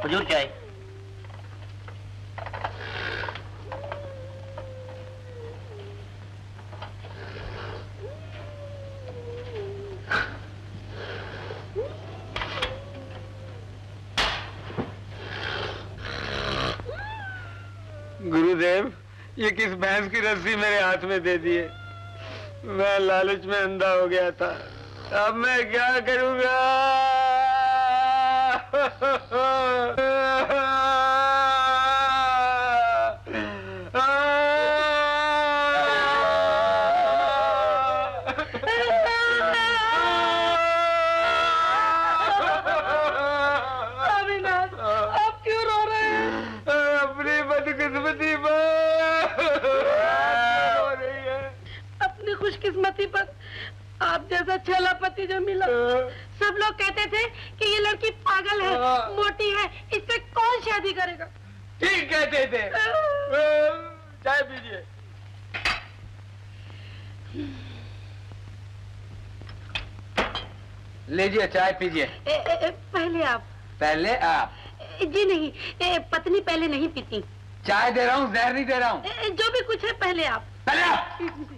हुजूर चाय। गुरुदेव, ये किस भैंस की रस्सी मेरे हाथ में दे दिए। मैं लालच में अंधा हो गया था, अब मैं क्या करूंगा? खुशकिस्मती पर आप जैसा छला पति जो मिला। सब लोग कहते थे कि ये लड़की पागल है, मोटी है, इससे कौन शादी करेगा। ठीक कहते थे। चाय पीजिए। लीजिए चाय पीजिए। पहले आप। पहले आप? जी नहीं, पत्नी पहले नहीं पीती। चाय दे रहा हूँ, जहर नहीं दे रहा हूँ। जो भी कुछ है पहले आप। पहले आप।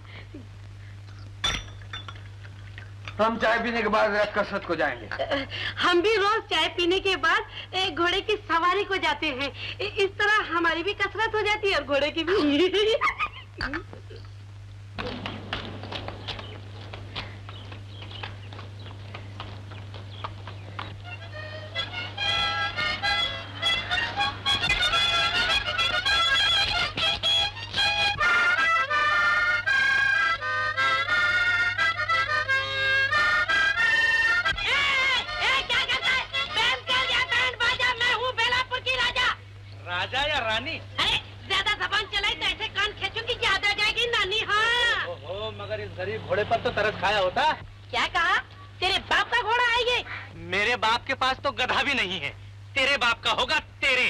हम चाय पीने के बाद कसरत को जाएंगे। हम भी रोज चाय पीने के बाद घोड़े की सवारी को जाते हैं। इस तरह हमारी भी कसरत हो जाती है और घोड़े की भी। राजा या रानी? अरे ज्यादा जबान चलाई तो ऐसे कान खींचूंगी कि याद आ जाएगी नानी। हाँ। ओहो, मगर इस गरीब घोड़े पर तो तरस खाया होता। क्या कहा? तेरे बाप का घोड़ा है ये? मेरे बाप के पास तो गधा भी नहीं है। तेरे बाप का होगा। तेरे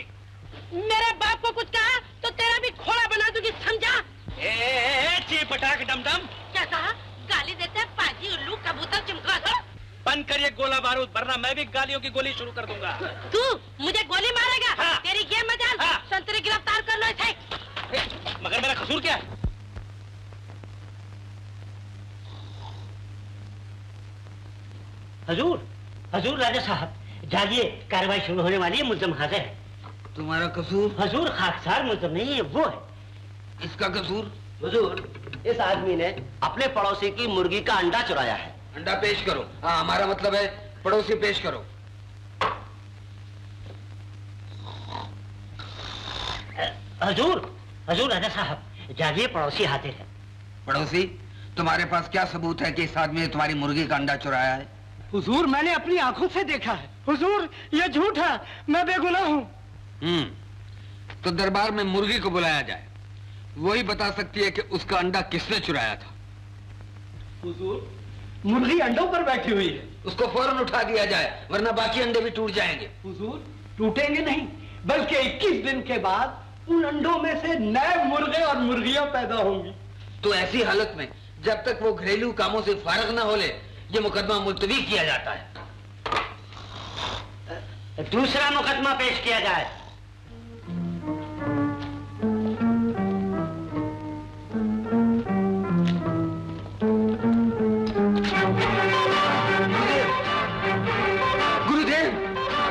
मेरे बाप को कुछ कहा तो तेरा भी घोड़ा बना दूंगी, समझा? चीपटाक डमडम। क्या कहा? गाली देते हैं पाजी, उल्लू, कबूतर, चमगादड़। बंद करिए गोला बारूद, वरना मैं भी गालियों की गोली शुरू कर दूंगा। तू मुझे गोली मारेगा? हाँ। तेरी ये मजाल। हाँ। संतरी गिरफ्तार कर लो इसे। मगर मेरा कसूर क्या है? हजूर, हजूर राजा साहब, जागिए, कार्रवाई शुरू होने वाली है। मुल्ज़िम हाजिर है। तुम्हारा कसूर? हजूर, खाकसार मुल्ज़िम नहीं है, वो है। इसका कसूर? हुजूर, इस आदमी ने अपने पड़ोसी की मुर्गी का अंडा चुराया है। अंडा पेश करो। हाँ, हमारा मतलब है पड़ोसी पेश करो। हजूर, हजूर राजा साहब, जागिए, पड़ोसी हाजिर है। पड़ोसी, तुम्हारे पास क्या सबूत है कि इस आदमी ने तुम्हारी मुर्गी का अंडा चुराया है? हुजूर, मैंने अपनी आंखों से देखा है। हुजूर, ये झूठ है, मैं बेगुनाह हूँ। तो दरबार में मुर्गी को बुलाया जाए, वही बता सकती है कि उसका अंडा किसने चुराया था। हुजूर, मुर्गी अंडों पर बैठी हुई है। उसको फौरन उठा दिया जाए, वरना बाकी अंडे भी टूट जाएंगे। हुजूर, टूटेंगे नहीं, बल्कि 21 दिन के बाद उन अंडों में से नए मुर्गे और मुर्गियां पैदा होंगी। तो ऐसी हालत में जब तक वो घरेलू कामों से फारग न हो ले, ये मुकदमा मुलतवी किया जाता है। दूसरा मुकदमा पेश किया जाए।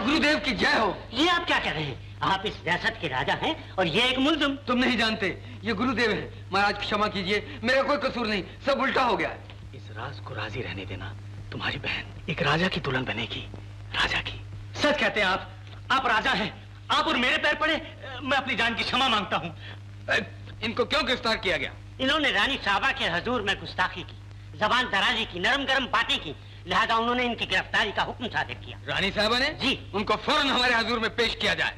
गुरुदेव की जय हो। ये आप क्या कह रहे हैं? आप इस रियासत के राजा हैं और ये एक मुल्ज़िम। तुम नहीं जानते, ये गुरुदेव है। महाराज क्षमा कीजिए, मेरा कोई कसूर नहीं, सब उल्टा हो गया है। इस राज को राजी रहने देना। तुम्हारी बहन एक राजा की दुल्हन बनेगी, राजा की। सच कहते हैं आप राजा हैं। आप और मेरे पैर पड़े, मैं अपनी जान की क्षमा मांगता हूँ। इनको क्यों गिरफ्तार किया गया? इन्होंने रानी साहबा के हजूर में गुस्ताखी की, जबान दराजी की, नरम गरम बातें की, लिहाजा उन्होंने इनकी गिरफ्तारी का हुक्म सादिर किया। रानी साहबा ने? जी। उनको फौरन हमारे हजूर में पेश किया जाए।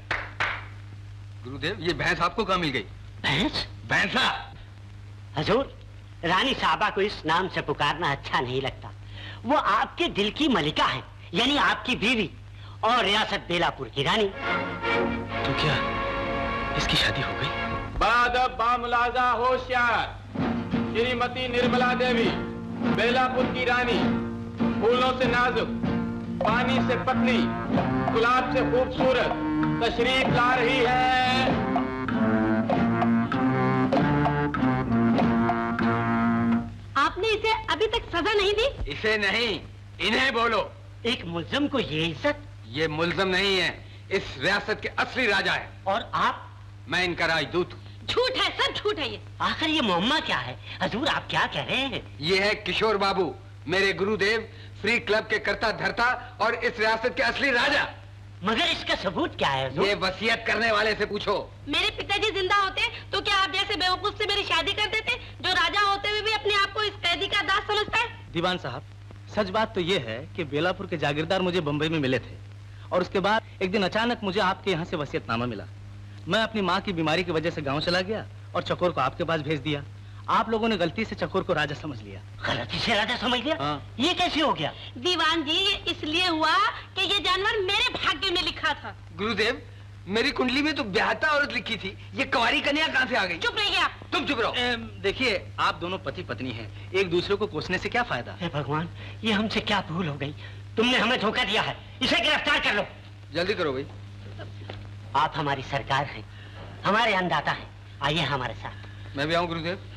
गुरुदेव, ये भैंस आपको कहाँ मिल गई? भैंस? भैंसा? हजूर, रानी साहबा को इस नाम से पुकारना अच्छा नहीं लगता। वो आपके दिल की मलिका है, यानी आपकी बीवी और रियासत बेलापुर की रानी। तो क्या इसकी शादी हो गई? बादब बामुलाजा होशियार, श्रीमती निर्मला देवी, बेलापुर की रानी, फूलों से नाजुक, पानी से पतली, गुलाब से खूबसूरत तशरीफ ला रही है। आपने इसे अभी तक सजा नहीं दी? इसे नहीं, इन्हें बोलो। एक मुल्जम को ये इज्जत? ये मुल्जम नहीं है, इस रियासत के असली राजा है। और आप? मैं इनका राजदूत हूँ। झूठ है, सब झूठ है ये। आखिर ये मुअम्मा क्या है? हजूर आप क्या कह रहे हैं? ये है किशोर बाबू, मेरे गुरुदेव, फ्री क्लब के करता धरता और इस रियासत के असली राजा। मगर इसका सबूत क्या है हजूर? ये वसीयत करने वाले से पूछो। मेरे पिताजी जिंदा होते तो क्या आप जैसे बेवकूफ से मेरी शादी कर देते, जो राजा होते हुए भी अपने आप को इस कैदी का दास समझता है? दीवान साहब, सच बात तो ये है कि बेलापुर के जागीरदार मुझे बंबई में मिले थे और उसके बाद एक दिन अचानक मुझे आपके यहाँ से वसीयतनामा मिला। मैं अपनी माँ की बीमारी की वजह से गांव चला गया और चकोर को आपके पास भेज दिया। आप लोगों ने गलती से चकोर को राजा समझ लिया। गलती से राजा समझ लिया? हाँ। ये कैसे हो गया? दीवान जी, ये इसलिए हुआ कि ये जानवर मेरे भाग्य में लिखा था। गुरुदेव, मेरी कुंडली में तो ब्याहता औरत लिखी थी, ये कुंवारी कन्या कहाँ से आ गई? चुप रहिए आप। तुम चुप रहो। देखिए, आप दोनों पति पत्नी हैं, एक दूसरे को कोसने से क्या फायदा? हे भगवान, ये हमसे क्या भूल हो गई? तुमने हमें धोखा दिया है, इसे गिरफ्तार कर लो। जल्दी करो भाई। आप हमारी सरकार हैं, हमारे अन्नदाता हैं, आइए हमारे साथ। मैं भी आऊँ गुरुदेव?